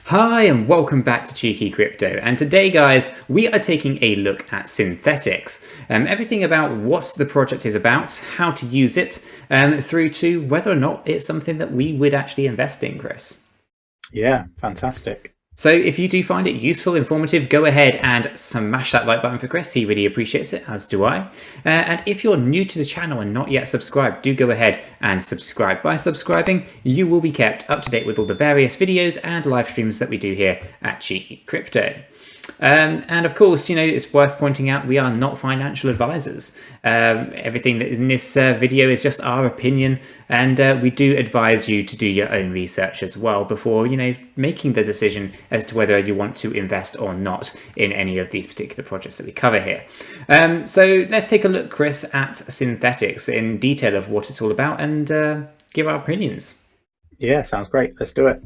Hi and welcome back to Cheeky Crypto, and today guys we are taking a look at Synthetix. Everything about what the project is about, how to use it, through to whether or not it's something that we would actually invest in, Chris. Yeah, fantastic. So if you do find it useful, informative, go ahead and smash that like button for Chris. He really appreciates it, as do I. And if you're new to the channel and not yet subscribed, do go ahead and subscribe. By subscribing, you will be kept up to date with all the various videos and live streams that we do here at Cheeky Crypto. And of course, you know, it's worth pointing out we are not financial advisors. Everything that in this video is just our opinion, and we do advise you to do your own research as well before, you know, making the decision as to whether you want to invest or not in any of these particular projects that we cover here. So let's take a look, Chris, at Synthetix in detail of what it's all about and give our opinions. Yeah, sounds great. Let's do it.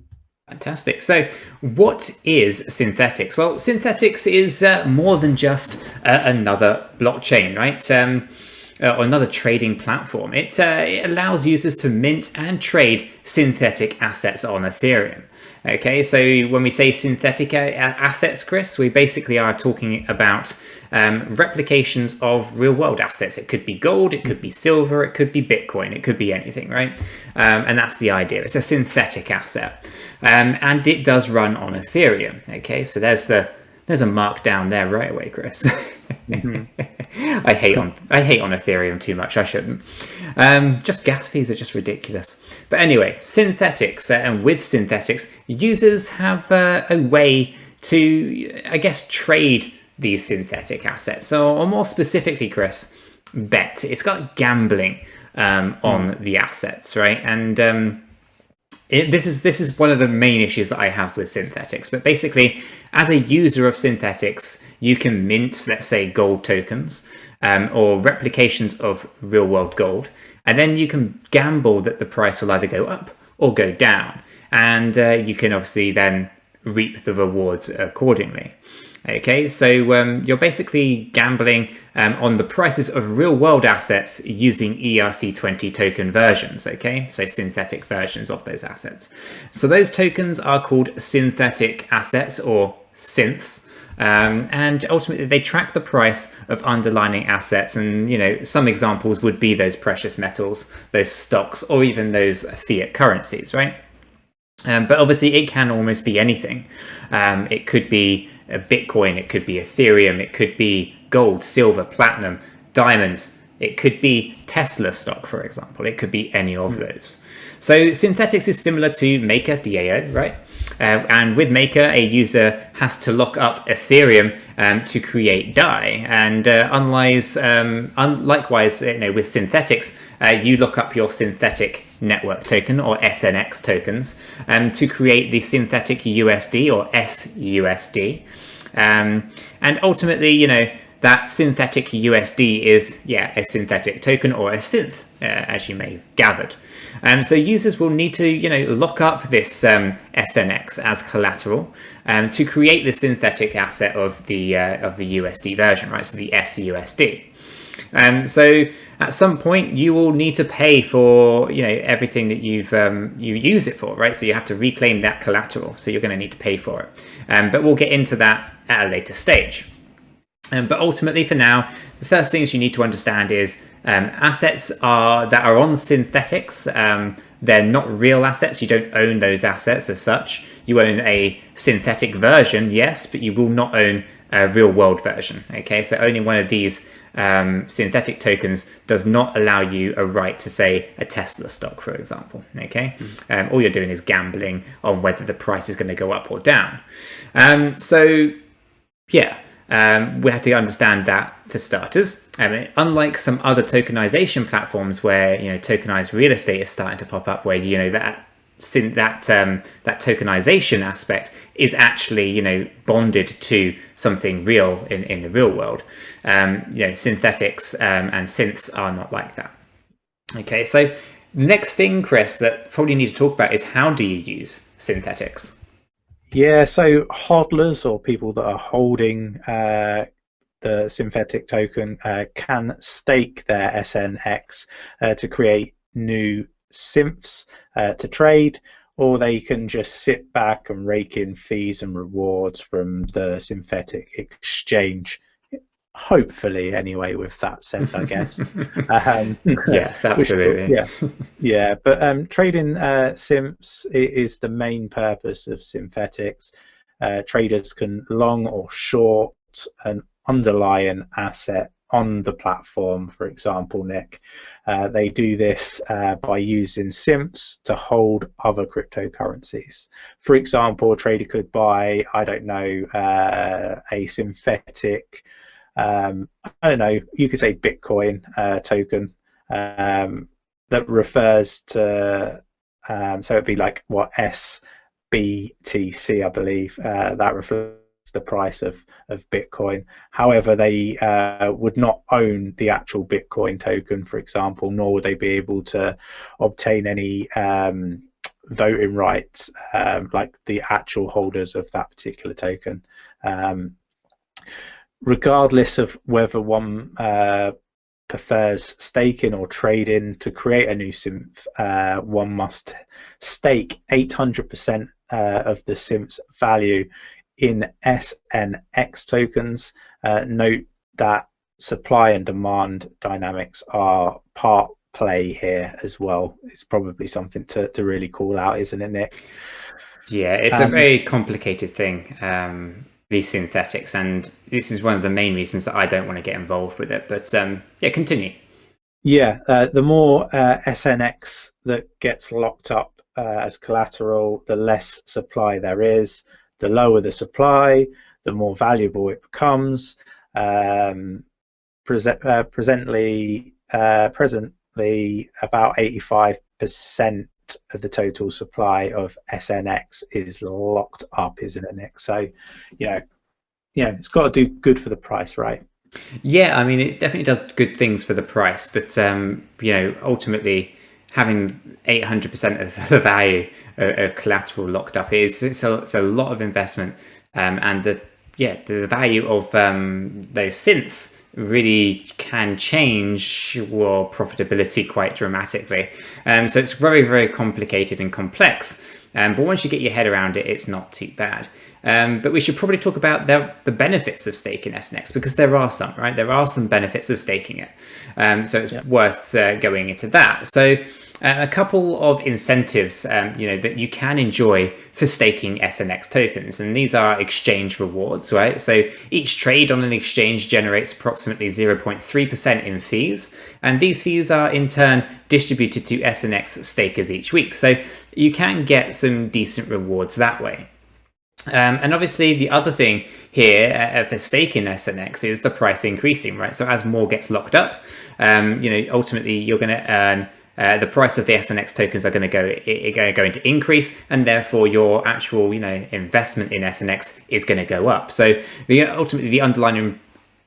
Fantastic. So what is Synthetix? Well, Synthetix is more than just another blockchain, right? Or another trading platform. It allows users to mint and trade synthetic assets on Ethereum. Okay, so when we say synthetic assets, Chris, we basically are talking about replications of real-world assets. It could be gold, it could be silver, it could be Bitcoin, it could be anything, right? And that's the idea. It's a synthetic asset, and it does run on Ethereum. Okay, so there's a mark down there right away, Chris. I hate on Ethereum too much. I shouldn't. Just gas fees are just ridiculous. But anyway, Synthetix, and with Synthetix, users have a way to, I guess, trade these synthetic assets, or more specifically, Chris, bet. It's got gambling on the assets, right? And this is one of the main issues that I have with Synthetix. But basically, as a user of Synthetix, you can mint, let's say, gold tokens or replications of real-world gold, and then you can gamble that the price will either go up or go down, and you can obviously then reap the rewards accordingly. Okay, so you're basically gambling on the prices of real-world assets using ERC20 token versions, okay? So synthetic versions of those assets. So those tokens are called synthetic assets, or synths, and ultimately they track the price of underlying assets. And, you know, some examples would be those precious metals, those stocks, or even those fiat currencies, right? But obviously it can almost be anything. It could be Bitcoin, it could be Ethereum, it could be gold, silver, platinum, diamonds, it could be Tesla stock, for example. It could be any of those. So Synthetix is similar to Maker, DAO, right? And with Maker, a user has to lock up Ethereum to create DAI. And likewise, you know, with Synthetix, you lock up your synthetic network token, or SNX tokens, to create the synthetic USD, or SUSD. And ultimately, you know, that synthetic USD is, yeah, a synthetic token, or a synth, as you may have gathered. So users will need to, you know, lock up this SNX as collateral to create the synthetic asset of the USD version, right? So the SUSD. So at some point you will need to pay for, you know, everything that you use it for, right? So you have to reclaim that collateral. So you're going to need to pay for it. But we'll get into that at a later stage. But ultimately, for now, the first things you need to understand is assets that are on Synthetix. They're not real assets. You don't own those assets as such. You own a synthetic version, yes, but you will not own a real world version. Okay, so owning one of these synthetic tokens does not allow you a right to, say, a Tesla stock, for example. Okay, all you're doing is gambling on whether the price is going to go up or down. So yeah. We have to understand that for starters. Unlike some other tokenization platforms where, you know, tokenized real estate is starting to pop up, where, you know, that tokenization aspect is actually, you know, bonded to something real in the real world. You know, Synthetix and synths are not like that. Okay, so the next thing, Chris, that probably need to talk about is, how do you use Synthetix? Yeah, so hodlers, or people that are holding the synthetic token, can stake their SNX to create new synths to trade, or they can just sit back and rake in fees and rewards from the synthetic exchange. Hopefully, anyway. With that said, I guess. Yes, absolutely. Yeah. But trading simps is the main purpose of Synthetix. Traders can long or short an underlying asset on the platform. For example, Nick, they do this by using simps to hold other cryptocurrencies. For example, a trader could buy, I don't know, a synthetic, I don't know, you could say Bitcoin token that refers to, so it'd be like what, SBTC, I believe, that refers the price of Bitcoin. However, they would not own the actual Bitcoin token, for example, nor would they be able to obtain any voting rights like the actual holders of that particular token. Regardless of whether one prefers staking or trading, to create a new simp, one must stake 800% of the simp's value in SNX tokens. Note that supply and demand dynamics are part play here as well. It's probably something to really call out, isn't it, Nick? Yeah, it's a very complicated thing, these synthetics, and this is one of the main reasons that I don't want to get involved with it. But yeah, continue. Yeah, the more SNX that gets locked up as collateral, the less supply there is. The lower the supply, the more valuable it becomes. Presently, about 85% of the total supply of SNX is locked up, isn't it, Nick? So, it's got to do good for the price, right? Yeah, I mean, it definitely does good things for the price, but ultimately, having 800% of the value of collateral locked up it's a lot of investment, and the value of those synths really can change your profitability quite dramatically. So it's very, very complicated and complex. But once you get your head around it, it's not too bad. But we should probably talk about the benefits of staking SNX, because there are some, right? There are some benefits of staking it. So it's worth going into that. So a couple of incentives, that you can enjoy for staking SNX tokens, and these are exchange rewards, right? So each trade on an exchange generates approximately 0.3% in fees, and these fees are in turn distributed to SNX stakers each week. So you can get some decent rewards that way. And obviously the other thing here for staking SNX is the price increasing, right? So as more gets locked up, ultimately you're going to earn the price of the SNX tokens are going to increase, and therefore your actual investment in SNX is going to go up. So ultimately the underlying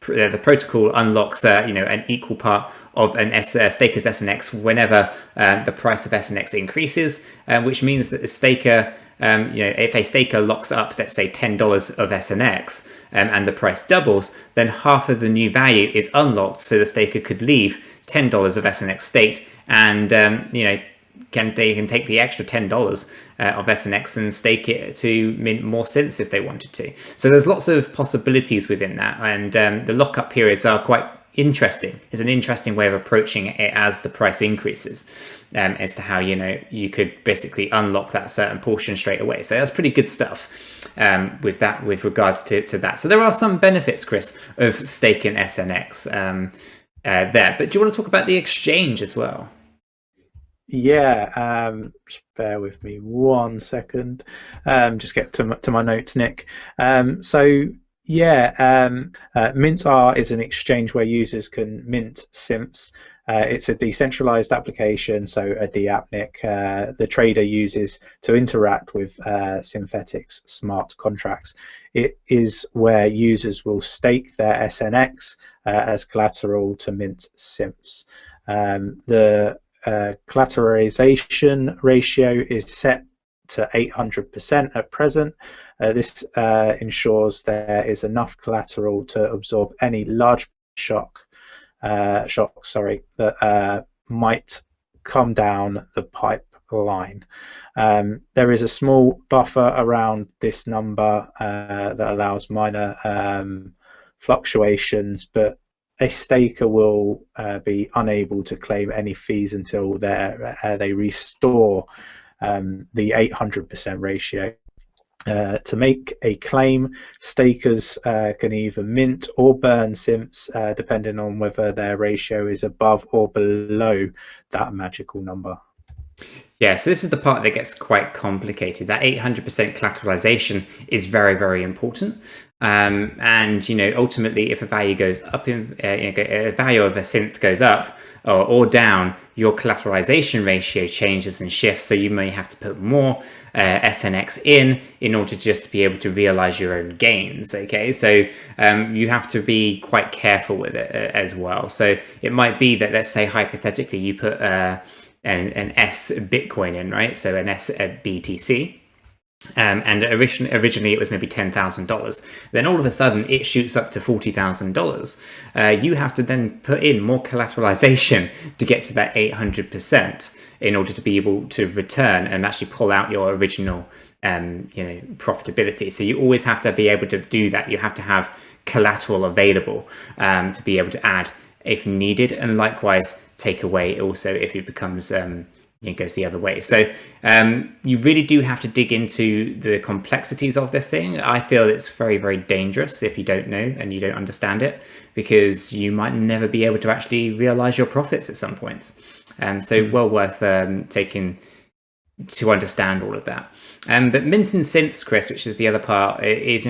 the protocol unlocks an equal part of an staker's SNX whenever the price of SNX increases, which means that the staker, if a staker locks up, let's say $10 of SNX, and the price doubles, then half of the new value is unlocked, so the staker could leave $10 of SNX staked, and they can take the extra $10 of SNX and stake it to mint more synths if they wanted to. So there's lots of possibilities within that, and the lockup periods are quite interesting. It's an interesting way of approaching it as the price increases, as to how you could basically unlock that certain portion straight away. So that's pretty good stuff with regards to that. So there are some benefits, Chris, of staking SNX there. But do you want to talk about the exchange as well? Yeah, just bear with me 1 second. Just get to my notes, Nick. Mint.R is an exchange where users can mint simps. It's a decentralized application, so a DApp, Nick, the trader uses to interact with Synthetix smart contracts. It is where users will stake their SNX as collateral to mint simps. The collateralization ratio is set to 800% at present. This ensures there is enough collateral to absorb any large shock that might come down the pipe line. There is a small buffer around this number that allows minor fluctuations, but a staker will be unable to claim any fees until they restore the 800% ratio. To make a claim, stakers can either mint or burn SIMPs depending on whether their ratio is above or below that magical number. Yeah, so this is the part that gets quite complicated. That 800% collateralization is very, very important. And ultimately, if a value goes up, a value of a synth goes up or down, your collateralization ratio changes and shifts. So you may have to put more SNX in order just to be able to realize your own gains. Okay, so you have to be quite careful with it as well. So it might be that, let's say hypothetically, you put an S Bitcoin in, right? So an S BTC. And originally it was maybe $10,000. Then all of a sudden it shoots up to $40,000. You have to then put in more collateralization to get to that 800% in order to be able to return and actually pull out your original profitability. So you always have to be able to do that. You have to have collateral available to be able to add if needed, and likewise take away also if it becomes it goes the other way. So you really do have to dig into the complexities of this thing. I feel it's very, very dangerous if you don't know and you don't understand it, because you might never be able to actually realize your profits at some points. So well worth taking to understand all of that. But minting synths, Chris, which is the other part, is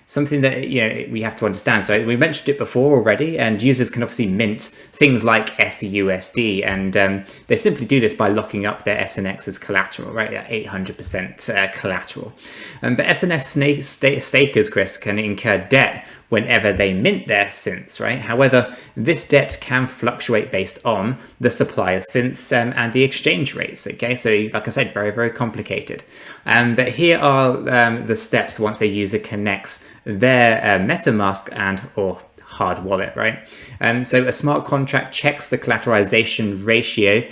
something that we have to understand. So we mentioned it before already, and users can obviously mint things like SUSD, and they simply do this by locking up their SNX as collateral, right? That 800% collateral. But SNX stakers, Chris, can incur debt whenever they mint their synths, right? However, this debt can fluctuate based on the supply of synths and the exchange rates, okay? So like I said, very, very complicated. But here are the steps once a user connects their MetaMask or hard wallet, right? So a smart contract checks the collateralization ratio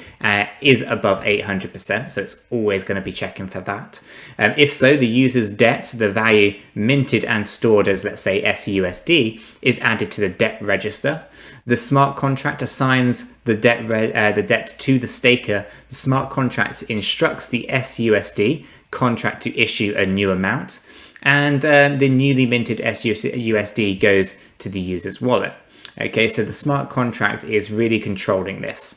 is above 800%, so it's always going to be checking for that. If so, the user's debt, the value minted and stored as, let's say, SUSD, is added to the debt register. The smart contract assigns the debt to the staker. The smart contract instructs the SUSD contract to issue a new amount, and the newly minted SUSD goes to the user's wallet. Okay, so the smart contract is really controlling this.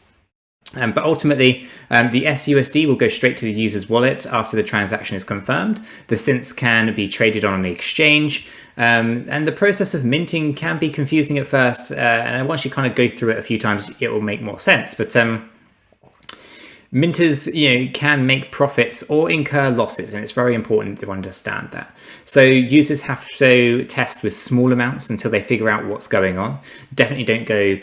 But ultimately, the SUSD will go straight to the user's wallet after the transaction is confirmed. The synths can be traded on the exchange, and the process of minting can be confusing at first, and once you kind of go through it a few times, it will make more sense. But minters, can make profits or incur losses, and it's very important to understand that. So users have to test with small amounts until they figure out what's going on. Definitely don't go,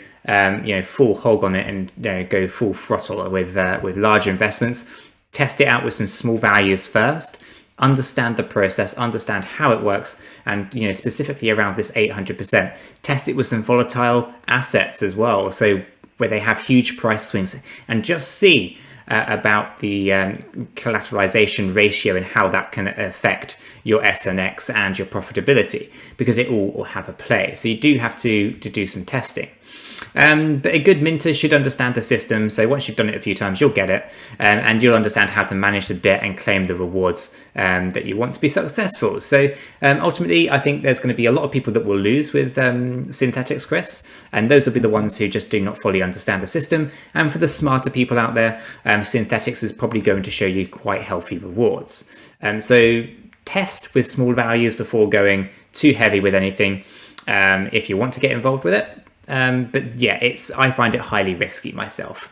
full hog on it and go full throttle with large investments. Test it out with some small values first. Understand the process, understand how it works, and specifically around this 800%. Test it with some volatile assets as well, so where they have huge price swings, and just see about the collateralization ratio and how that can affect your SNX and your profitability, because it all will have a play. So you do have to do some testing. But a good minter should understand the system. So once you've done it a few times, you'll get it, and you'll understand how to manage the debt and claim the rewards that you want to be successful. So ultimately, I think there's going to be a lot of people that will lose with Synthetix, Chris, and those will be the ones who just do not fully understand the system. And for the smarter people out there, Synthetix is probably going to show you quite healthy rewards. So test with small values before going too heavy with anything if you want to get involved with it. But yeah, I find it highly risky myself.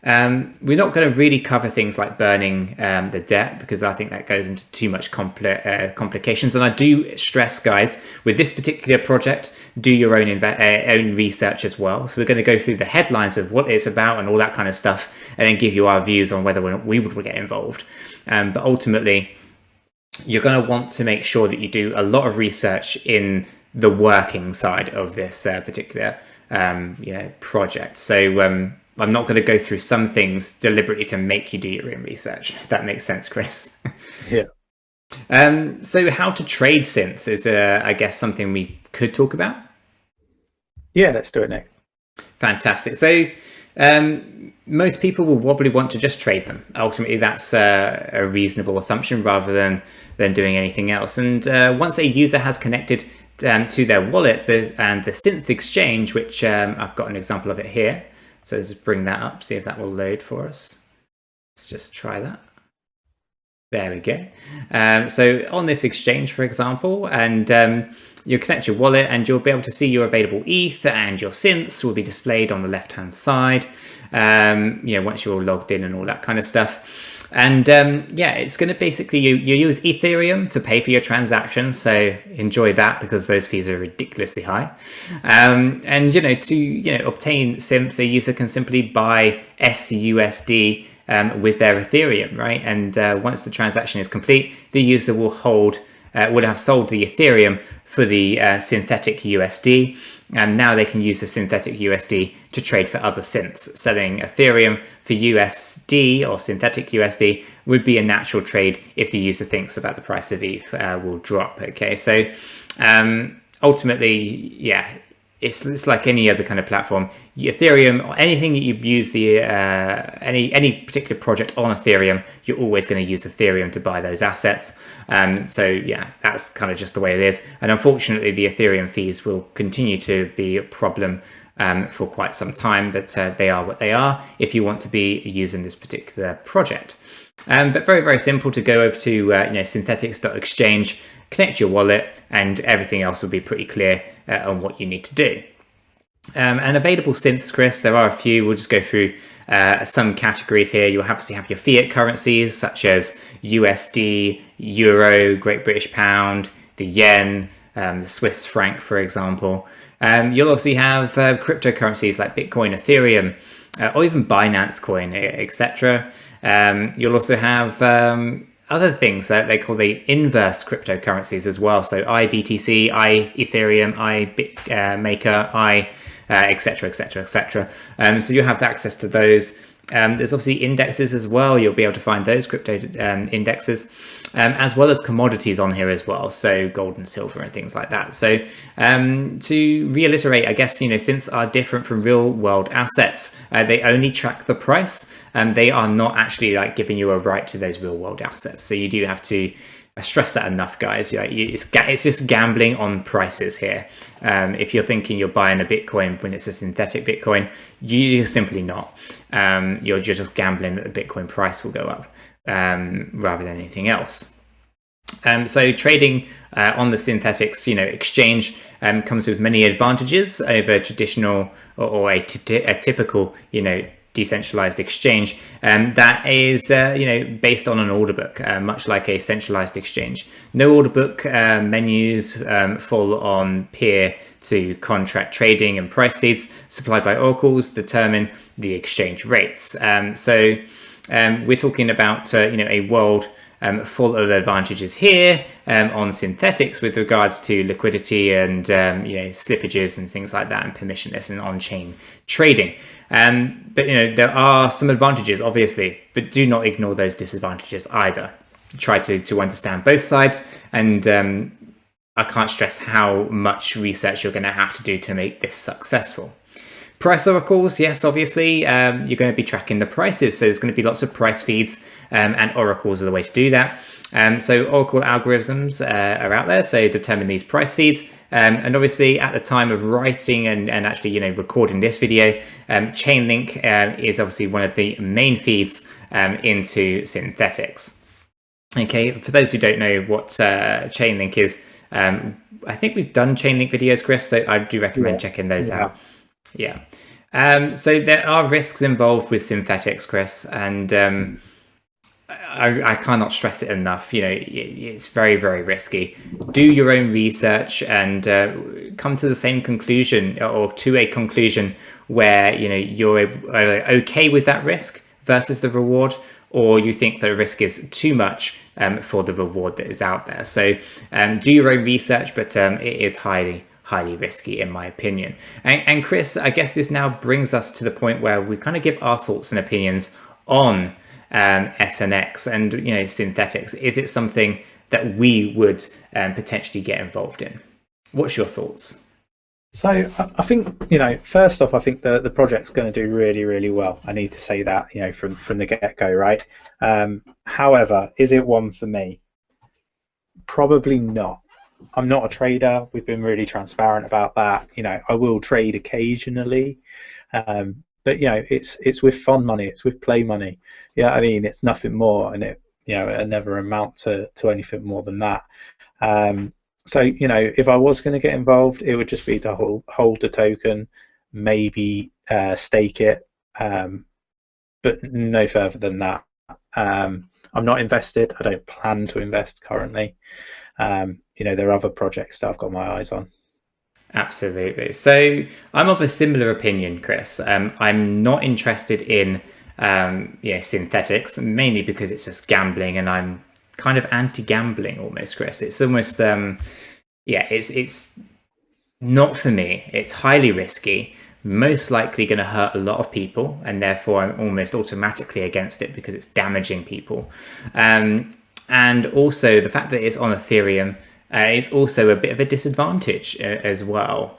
We're not going to really cover things like burning the debt, because I think that goes into too much complications. And I do stress, guys, with this particular project, do your own research as well. So we're going to go through the headlines of what it's about and all that kind of stuff, and then give you our views on whether we would get involved. But ultimately, you're going to want to make sure that you do a lot of research in the working side of this particular project. So I'm not going to go through some things deliberately to make you do your own research. If that makes sense, Chris. Yeah. So how to trade synths is, I guess, something we could talk about. Yeah, let's do it, Nick. Fantastic. So most people will probably want to just trade them. Ultimately, that's a reasonable assumption rather than doing anything else. And once a user has connected to their wallet and the synth exchange, which I've got an example of it here. So let's bring that up, see if that will load for us. Let's just try that. There we go. So on this exchange, for example, and you connect your wallet and you'll be able to see your available ETH, and your synths will be displayed on the left-hand side, once you're all logged in and all that kind of stuff. And yeah, it's going to basically, you use Ethereum to pay for your transactions. So enjoy that, because those fees are ridiculously high. And, to obtain synths, a user can simply buy SUSD with their Ethereum, right? And once the transaction is complete, the user will have sold the Ethereum for the synthetic USD, and now they can use the synthetic USD to trade for other synths. Selling Ethereum for USD or synthetic USD would be a natural trade if the user thinks about the price of ETH will drop. Okay, so ultimately, yeah, it's like any other kind of platform. Ethereum, or anything that you use any particular project on Ethereum, you're always going to use Ethereum to buy those assets. So yeah, that's kind of just the way it is. And unfortunately, the Ethereum fees will continue to be a problem for quite some time, but they are what they are if you want to be using this particular project. But very, very simple to go over to Synthetix.exchange, connect your wallet, and everything else will be pretty clear on what you need to do. And available synths, Chris, there are a few. We'll just go through some categories here. You'll obviously have your fiat currencies such as USD, Euro, Great British Pound, the Yen, the Swiss franc, for example. You'll obviously have cryptocurrencies like Bitcoin, Ethereum, or even Binance Coin, etc. You'll also have other things that they call the inverse cryptocurrencies as well. So iBTC, iEthereum, iBitMaker, etc., etc., etc. So you'll have access to those. There's obviously indexes as well. You'll be able to find those crypto indexes, as well as commodities on here as well. So gold and silver and things like that. So to reiterate, I guess, synths are different from real world assets. They only track the price. They are not actually like giving you a right to those real world assets. So you do have to stress that enough, guys. It's just gambling on prices here. If you're thinking you're buying a Bitcoin when it's a synthetic Bitcoin, you're simply not. You're just gambling that the Bitcoin price will go up rather than anything else. So trading on the Synthetix exchange comes with many advantages over traditional or a typical decentralized exchange that is based on an order book, much like a centralized exchange. No order book menus fall on peer to contract trading, and price feeds supplied by oracles determine the exchange rates. So we're talking about a world full of advantages here on Synthetix with regards to liquidity and slippages and things like that, and permissionless and on-chain trading. But there are some advantages, obviously, but do not ignore those disadvantages either. Try to understand both sides, and I can't stress how much research you're going to have to do to make this successful. Price oracles, yes, obviously, you're going to be tracking the prices, so there's going to be lots of price feeds, and oracles are the way to do that. So oracle algorithms are out there, so determine these price feeds. And obviously, at the time of writing and actually recording this video, Chainlink is obviously one of the main feeds into Synthetix. Okay, for those who don't know what Chainlink is, I think we've done Chainlink videos, Chris, so I do recommend checking those out. Yeah. So there are risks involved with Synthetix, Chris, and I cannot stress it enough. It's very, very risky. Do your own research and come to the same conclusion, or to a conclusion where you're okay with that risk versus the reward, or you think the risk is too much for the reward that is out there. So do your own research, but it is highly highly risky, in my opinion. And Chris, I guess this now brings us to the point where we kind of give our thoughts and opinions on SNX and Synthetix. Is it something that we would potentially get involved in? What's your thoughts? So I think, first off, I think the project's going to do really, really well. I need to say that, from the get-go, right? However, is it one for me? Probably not. I'm not a trader. We've been really transparent about that. I will trade occasionally, but it's with fun money. It's with play money. Yeah, I mean, it's nothing more, and it never amount to anything more than that. So if I was going to get involved, it would just be to hold the token, maybe stake it, but no further than that. I'm not invested. I don't plan to invest currently. There are other projects that I've got my eyes on. Absolutely. So I'm of a similar opinion, Chris. I'm not interested in Synthetix, mainly because it's just gambling, and I'm kind of anti-gambling almost, Chris. It's almost it's not for me. It's highly risky, most likely going to hurt a lot of people, and therefore I'm almost automatically against it because it's damaging people. And also the fact that it's on Ethereum is also a bit of a disadvantage as well.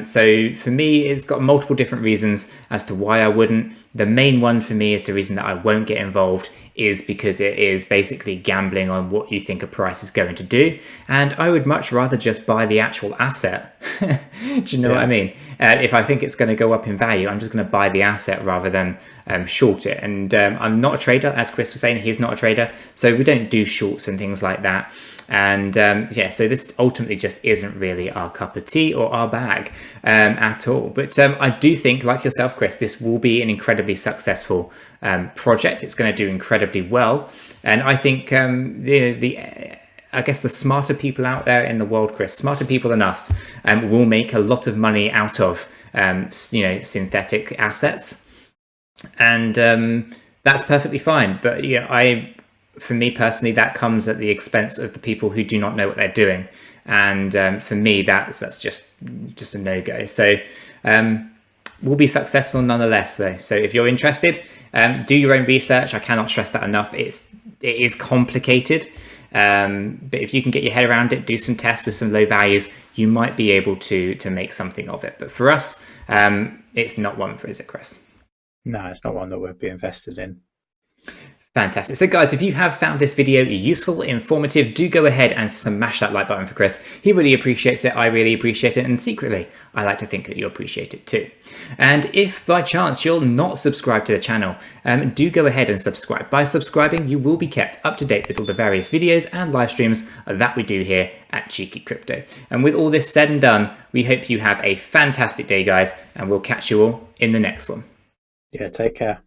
So for me, it's got multiple different reasons as to why I wouldn't. The main one for me is the reason that I won't get involved is because it is basically gambling on what you think a price is going to do. And I would much rather just buy the actual asset. Do you know what I mean? If I think it's going to go up in value, I'm just going to buy the asset rather than short it. And I'm not a trader, as Chris was saying, he's not a trader. So we don't do shorts and things like that. And so this ultimately just isn't really our cup of tea or our bag at all. But I do think, like yourself, Chris, this will be an incredibly successful project. It's going to do incredibly well. And I think I guess the smarter people out there in the world, Chris, smarter people than us, will make a lot of money out of synthetic assets. And that's perfectly fine. But for me personally, that comes at the expense of the people who do not know what they're doing. And for me, that's just a no-go. So we'll be successful nonetheless, though. So if you're interested, do your own research. I cannot stress that enough. It is complicated. But if you can get your head around it, do some tests with some low values, you might be able to make something of it. But for us, it's not one for, is it, Chris? No, it's not one that we'll be invested in. Fantastic. So guys, if you have found this video useful, informative, do go ahead and smash that like button for Chris. He really appreciates it. I really appreciate it. And secretly, I like to think that you appreciate it too. And if by chance you're not subscribed to the channel, do go ahead and subscribe. By subscribing, you will be kept up to date with all the various videos and live streams that we do here at Cheeky Crypto. And with all this said and done, we hope you have a fantastic day, guys, and we'll catch you all in the next one. Yeah, take care.